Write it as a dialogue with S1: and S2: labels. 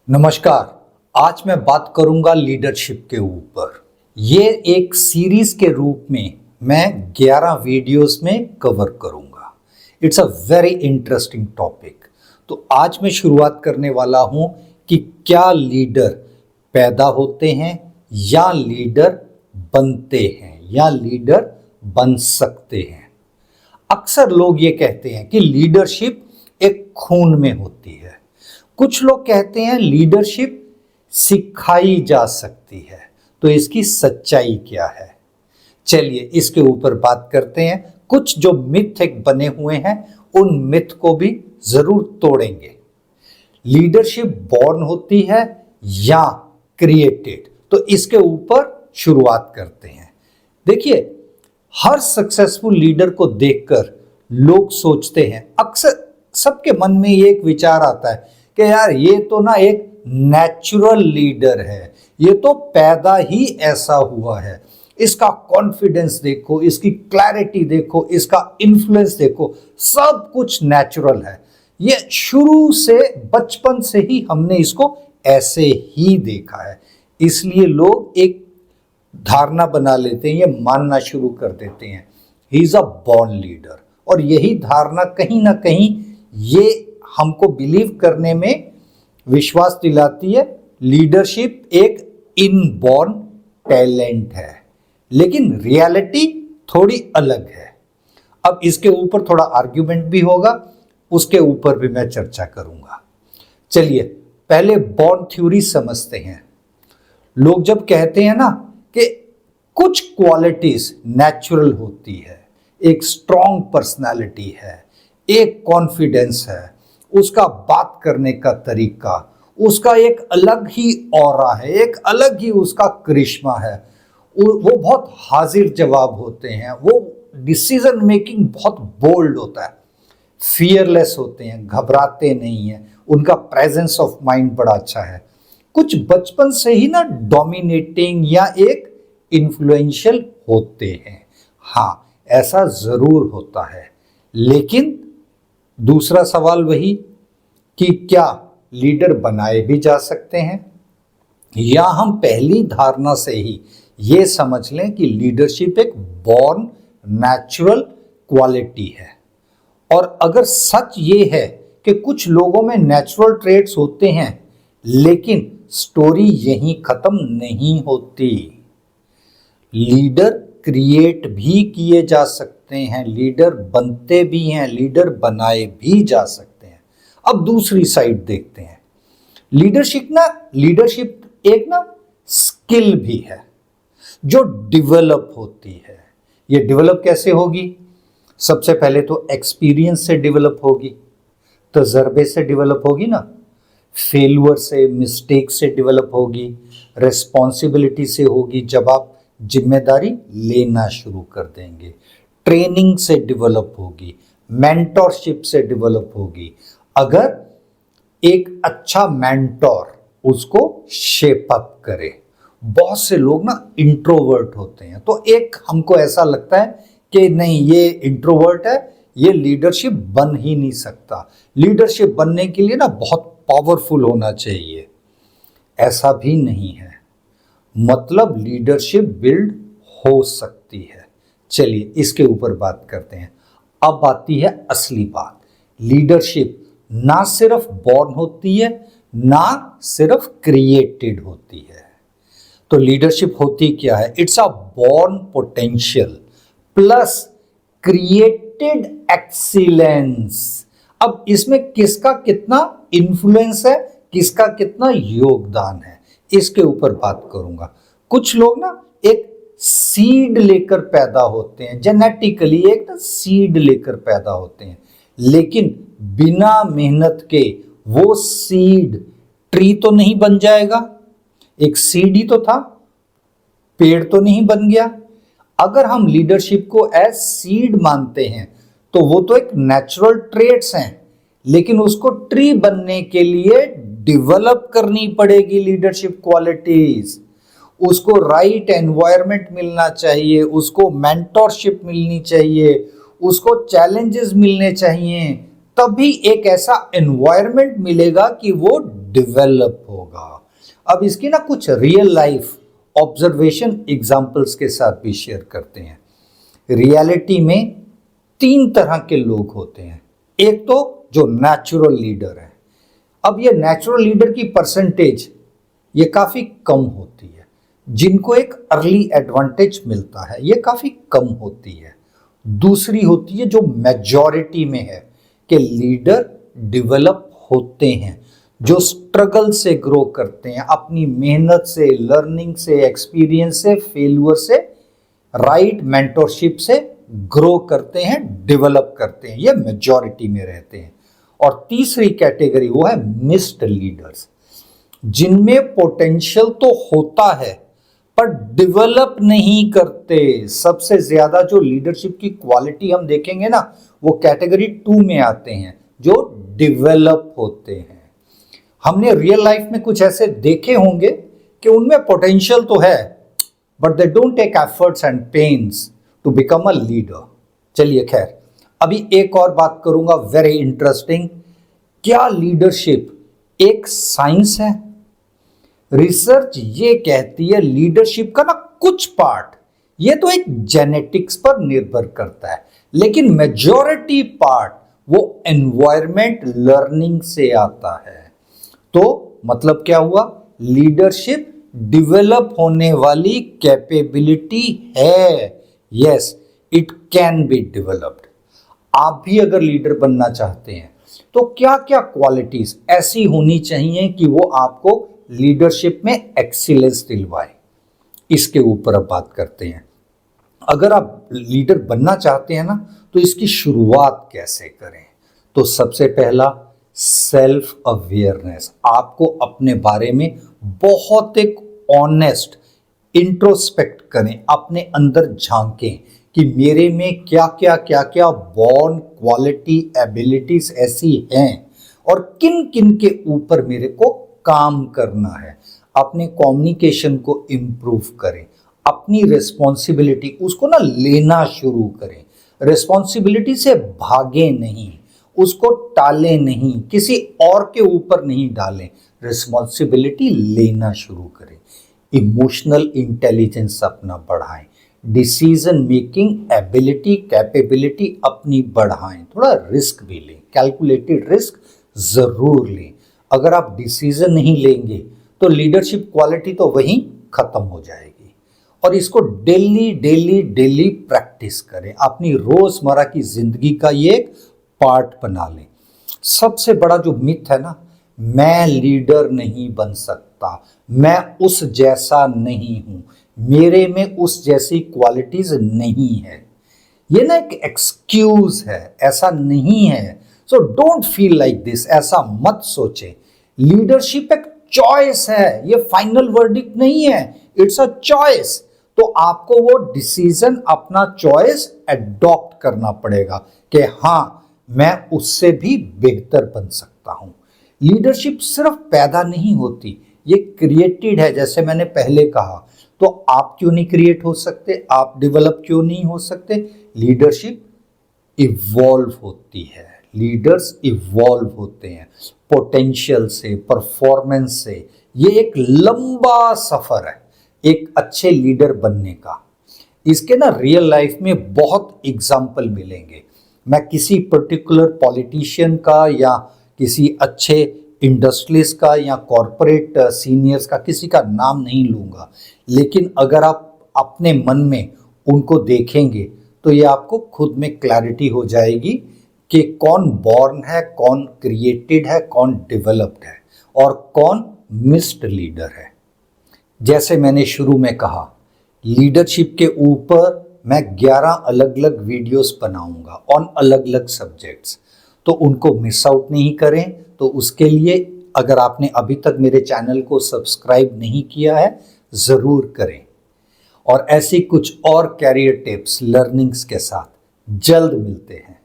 S1: नमस्कार। आज मैं बात करूंगा लीडरशिप के ऊपर। ये एक सीरीज के रूप में मैं 11 वीडियोस में कवर करूंगा। It's a very interesting topic. तो आज मैं शुरुआत करने वाला हूं कि क्या लीडर पैदा होते हैं या लीडर बनते हैं या लीडर बन सकते हैं। अक्सर लोग ये कहते हैं कि लीडरशिप एक खून में होती है। कुछ लोग कहते हैं लीडरशिप सिखाई जा सकती है। तो इसकी सच्चाई क्या है? चलिए इसके ऊपर बात करते हैं। कुछ जो मिथ बने हुए हैं उन मिथ को भी जरूर तोड़ेंगे। लीडरशिप बॉर्न होती है या क्रिएटेड? तो इसके ऊपर शुरुआत करते हैं। देखिए, हर सक्सेसफुल लीडर को देखकर लोग सोचते हैं, अक्सर सबके मन में ये एक विचार आता है कि यार ये तो ना एक नेचुरल लीडर है, ये तो पैदा ही ऐसा हुआ है, इसका कॉन्फिडेंस देखो, इसकी क्लैरिटी देखो, इसका इन्फ्लुएंस देखो, सब कुछ नेचुरल है। ये शुरू से बचपन से ही हमने इसको ऐसे ही देखा है। इसलिए लोग एक धारणा बना लेते हैं, ये मानना शुरू कर देते हैं he is a born leader. और यही धारणा कहीं ना कहीं ये हमको बिलीव करने में विश्वास दिलाती है लीडरशिप एक इनबॉर्न टैलेंट है। लेकिन रियलिटी थोड़ी अलग है। अब इसके ऊपर थोड़ा आर्ग्यूमेंट भी होगा, उसके ऊपर भी मैं चर्चा करूंगा। चलिए पहले बॉर्न थ्योरी समझते हैं। लोग जब कहते हैं ना कि कुछ क्वालिटीज नेचुरल होती है, एक स्ट्रॉन्ग पर्सनालिटी है, एक कॉन्फिडेंस है, उसका बात करने का तरीका, उसका एक अलग ही ऑरा है, एक अलग ही उसका करिश्मा है, वो बहुत हाजिर जवाब होते हैं, वो डिसीजन मेकिंग बहुत बोल्ड होता है, फियरलेस होते हैं, घबराते नहीं हैं, उनका प्रेजेंस ऑफ माइंड बड़ा अच्छा है। कुछ बचपन से ही ना डोमिनेटिंग या एक इन्फ्लुएंशियल होते हैं। हाँ, ऐसा जरूर होता है। लेकिन दूसरा सवाल वही कि क्या लीडर बनाए भी जा सकते हैं, या हम पहली धारणा से ही ये समझ लें कि लीडरशिप एक बॉर्न नेचुरल क्वालिटी है। और अगर सच ये है कि कुछ लोगों में नेचुरल ट्रेट्स होते हैं, लेकिन स्टोरी यहीं खत्म नहीं होती। लीडर क्रिएट भी किए जा सकते हैं, लीडर बनते भी हैं, लीडर बनाए भी जा सकते हैं। अब दूसरी साइड देखते हैं। लीडरशिप एक ना स्किल भी है जो डेवलप होती है। ये डेवलप कैसे होगी? सबसे पहले तो एक्सपीरियंस से डेवलप होगी, तजर्बे से डेवलप होगी ना, फेल्यूर से, मिस्टेक से डेवलप होगी, रिस्पॉन्सिबिलिटी से होगी जब आप जिम्मेदारी लेना शुरू कर देंगे, ट्रेनिंग से डेवलप होगी, मेंटरशिप से डेवलप होगी। अगर एक अच्छा मेंटोर उसको शेप अप करे। बहुत से लोग ना इंट्रोवर्ट होते हैं, तो एक हमको ऐसा लगता है कि नहीं, ये इंट्रोवर्ट है, ये लीडरशिप बन ही नहीं सकता। लीडरशिप बनने के लिए ना बहुत पावरफुल होना चाहिए। ऐसा भी नहीं है। मतलब लीडरशिप बिल्ड हो सकती है। चलिए इसके ऊपर बात करते हैं। अब आती है असली बात। लीडरशिप ना सिर्फ बॉर्न होती है, ना सिर्फ क्रिएटेड होती है। तो लीडरशिप होती क्या है? It's a born potential plus created excellence. अब इसमें किसका कितना इन्फ्लुएंस है, किसका कितना योगदान है, इसके ऊपर बात करूंगा। कुछ लोग ना एक सीड लेकर पैदा होते हैं, जेनेटिकली एक ना सीड लेकर पैदा होते हैं, लेकिन बिना मेहनत के वो सीड ट्री तो नहीं बन जाएगा। एक सीड ही तो था, पेड़ तो नहीं बन गया। अगर हम लीडरशिप को एज सीड मानते हैं तो वो तो एक नेचुरल ट्रेट्स हैं, लेकिन उसको ट्री बनने के लिए डेवलप करनी पड़ेगी लीडरशिप क्वालिटीज। उसको राइट एनवायरनमेंट मिलना चाहिए, उसको मेंटरशिप मिलनी चाहिए, उसको चैलेंजेस मिलने चाहिए, तभी एक ऐसा एनवायरनमेंट मिलेगा कि वो डेवलप हो। अब इसकी ना कुछ रियल लाइफ ऑब्जर्वेशन एग्जाम्पल्स के साथ भी शेयर करते हैं। रियलिटी में 3 तरह के लोग होते हैं। एक तो जो नेचुरल लीडर है। अब ये नेचुरल लीडर की परसेंटेज ये काफ़ी कम होती है। जिनको एक अर्ली एडवांटेज मिलता है ये काफ़ी कम होती है। दूसरी होती है जो मेजॉरिटी में है कि लीडर डेवलप होते हैं, जो स्ट्रगल से ग्रो करते हैं, अपनी मेहनत से, लर्निंग से, एक्सपीरियंस से, फेल्यूर से, राइट मेंटरशिप से ग्रो करते हैं, डेवलप करते हैं। ये मेजॉरिटी में रहते हैं। और तीसरी कैटेगरी वो है मिस्ड लीडर्स, जिनमें पोटेंशियल तो होता है पर डेवलप नहीं करते। सबसे ज्यादा जो लीडरशिप की क्वालिटी हम देखेंगे ना वो कैटेगरी 2 में आते हैं, जो डेवलप होते हैं। हमने रियल लाइफ में कुछ ऐसे देखे होंगे कि उनमें पोटेंशियल तो है but they don't take efforts and pains to become a leader. चलिए खैर, अभी एक और बात करूंगा वेरी इंटरेस्टिंग। क्या लीडरशिप एक साइंस है? रिसर्च ये कहती है लीडरशिप का ना कुछ पार्ट ये तो एक जेनेटिक्स पर निर्भर करता है, लेकिन मेजॉरिटी पार्ट वो एनवायरमेंट लर्निंग से आता है। तो मतलब क्या हुआ? लीडरशिप डेवलप होने वाली कैपेबिलिटी है। Yes, it can be developed. आप भी अगर लीडर बनना चाहते हैं तो क्या क्या क्वालिटीज ऐसी होनी चाहिए कि वो आपको लीडरशिप में एक्सीलेंस दिलवाए, इसके ऊपर अब बात करते हैं। अगर आप लीडर बनना चाहते हैं ना तो इसकी शुरुआत कैसे करें? तो सबसे पहला सेल्फ अवेयरनेस। आपको अपने बारे में बहुत एक ऑनेस्ट इंट्रोस्पेक्ट करें, अपने अंदर झांकें कि मेरे में क्या क्या बॉर्न क्वालिटी एबिलिटीज ऐसी हैं और किन किन के ऊपर मेरे को काम करना है। अपने कम्युनिकेशन को इम्प्रूव करें, अपनी रिस्पॉन्सिबिलिटी उसको ना लेना शुरू करें। रिस्पॉन्सिबिलिटी से भागे नहीं, उसको टालें नहीं, किसी और के ऊपर नहीं डालें, रिस्पॉन्सिबिलिटी लेना शुरू करें। इमोशनल इंटेलिजेंस अपना बढ़ाएं, डिसीजन मेकिंग एबिलिटी कैपेबिलिटी अपनी बढ़ाएं, थोड़ा रिस्क भी लें, कैलकुलेटेड रिस्क जरूर लें। अगर आप डिसीजन नहीं लेंगे तो लीडरशिप क्वालिटी तो वहीं खत्म हो जाएगी। और इसको डेली डेली डेली प्रैक्टिस करें, अपनी रोजमर्रा की जिंदगी का ये एक पार्ट बना लें। सबसे बड़ा जो मिथ है ना, मैं लीडर नहीं बन सकता, मैं उस जैसा नहीं हूं, मेरे में उस जैसी क्वालिटीज नहीं है, ये ना एक एक्सक्यूज है, ऐसा नहीं है। So don't feel like this, ऐसा मत सोचें। लीडरशिप एक चॉइस है, ये फाइनल वर्डिक्ट नहीं है, इट्स अ चॉइस। तो आपको वो डिसीजन अपना चॉइस एडॉप्ट करना पड़ेगा कि हाँ मैं उससे भी बेहतर बन सकता हूं। लीडरशिप सिर्फ पैदा नहीं होती, ये क्रिएटेड है। जैसे मैंने पहले कहा, तो आप क्यों नहीं क्रिएट हो सकते, आप डेवलप क्यों नहीं हो सकते? लीडरशिप इवॉल्व होती है, लीडर्स इवॉल्व होते हैं पोटेंशियल से, परफॉर्मेंस से। ये एक लंबा सफर है एक अच्छे लीडर बनने का। इसके ना रियल लाइफ में बहुत एग्जाम्पल मिलेंगे। मैं किसी पर्टिकुलर पॉलिटिशियन का या किसी अच्छे इंडस्ट्रियलिस्ट का या कॉरपोरेट सीनियर्स का किसी का नाम नहीं लूँगा, लेकिन अगर आप अपने मन में उनको देखेंगे तो ये आपको खुद में क्लैरिटी हो जाएगी कि कौन बॉर्न है, कौन क्रिएटेड है, कौन डेवलप्ड है और कौन मिस्ड लीडर है। जैसे मैंने शुरू में कहा, लीडरशिप के ऊपर मैं 11 अलग अलग वीडियोस बनाऊंगा ऑन अलग अलग सब्जेक्ट्स, तो उनको मिस आउट नहीं करें। तो उसके लिए अगर आपने अभी तक मेरे चैनल को सब्सक्राइब नहीं किया है ज़रूर करें। और ऐसी कुछ और कैरियर टिप्स लर्निंग्स के साथ जल्द मिलते हैं।